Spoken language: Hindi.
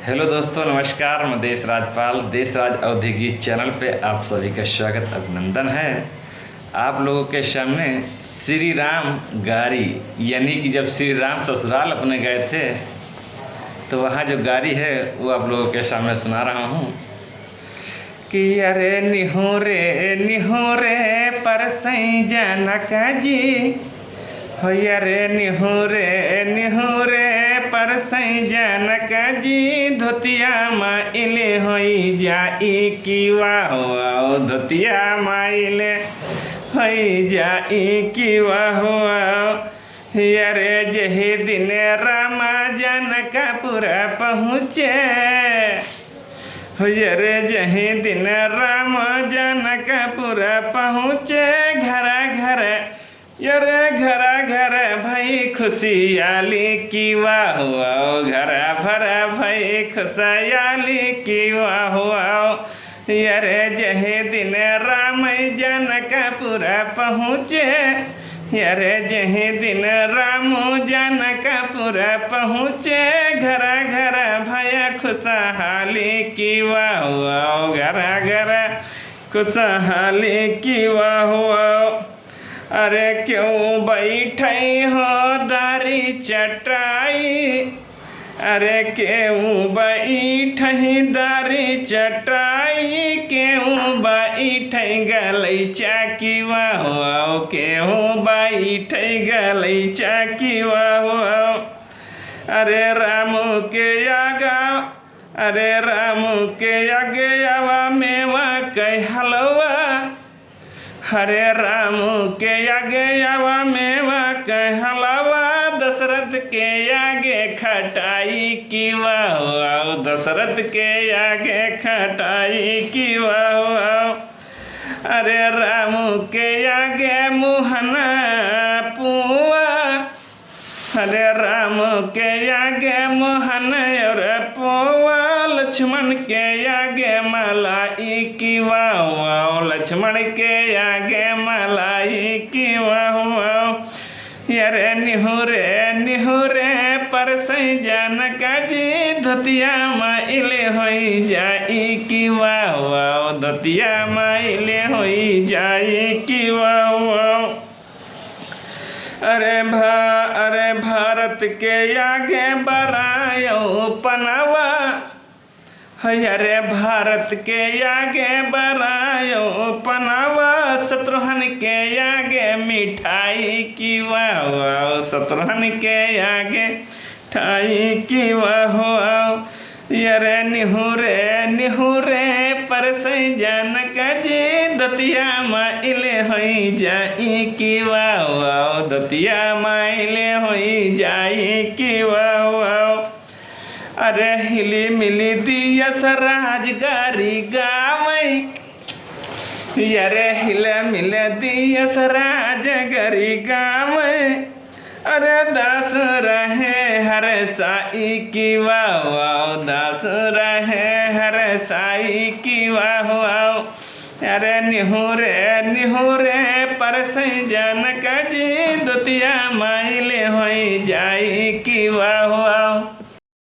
हेलो दोस्तों, नमस्कार। मैं देश राजपाल देश राज औद्योगिक चैनल पे आप सभी का स्वागत अभिनंदन है। आप लोगों के सामने श्री राम गारी यानी कि जब श्री राम ससुराल अपने गए थे तो वहाँ जो गारी है वो आप लोगों के सामने सुना रहा हूँ कि अरे निहोरे पर सई जनका जी हो, अरे निहोरे पर सई जनका जी धोतिया माइले होई जाई कि वाहो, धोतिया माइले होई जाई कि वाहो। अरे जही दिन रामा जनकपुरा पहुँचे, अरे जही दिन राम जनकपुरा पहुँचे, घर भाई खुशियाली की वाहो, घर भरा भाई खुशियाली की वाहो। अरे जहे दिन राम जनकपुरा पहुँचे, अरे जहे दिन राम जनकपुरा पहुँचे, घर भया खुशहाली की वाहो, घर खुशहाली की वाहो। अरे क्यों बैठे हो दारी चटाई, अरे क्यों बैठे दारी चटाई, क्यों बैठे गलैचा की वाहो, क्यों बैठे गलैचा की वाहो। अरे राम के आगा, अरे राम के आगे आवा मेवा कह हलवा, हरे राम के आगे आवा मेवा कह हलवा, दशरथ के आगे खटाई की वाहो, दशरथ के आगे खटाई की वाहो। अरे राम के आगे मुहना पुआ, अरे राम के आगे मोहन और पोवा, लक्ष्मण के आगे मलाई की वाहो, लक्ष्मण के आगे मलाई की वाहो। अरे निहुरे पर सई जनका जी धोतिया माइले होई जाई की वाहो, धोतिया माइले होई जाई की वाहो। अरे भारत के आगे बरायो पनावा, अरे भारत के आगे बरायो पनावा, शत्रुघ्न के आगे मिठाई की वाहो, शत्रुघ्न के आगे मिठाई की वाहो। अरे निहुरे पर सई जनका जी धोतिया माइले होई जाई कि वाहो, धोतिया माइले होई जाई कि वाहो। अरे हिली मिली दियस राजगारी गावई, अरे हिले मिले दियस राजगारी गावई, अरे दास रहे हर साई की वाहो, दास रहे हर साई की वाहो। अरे निहुरे पर सई जनका जी धोतिया माइले होई जाई की वाहो।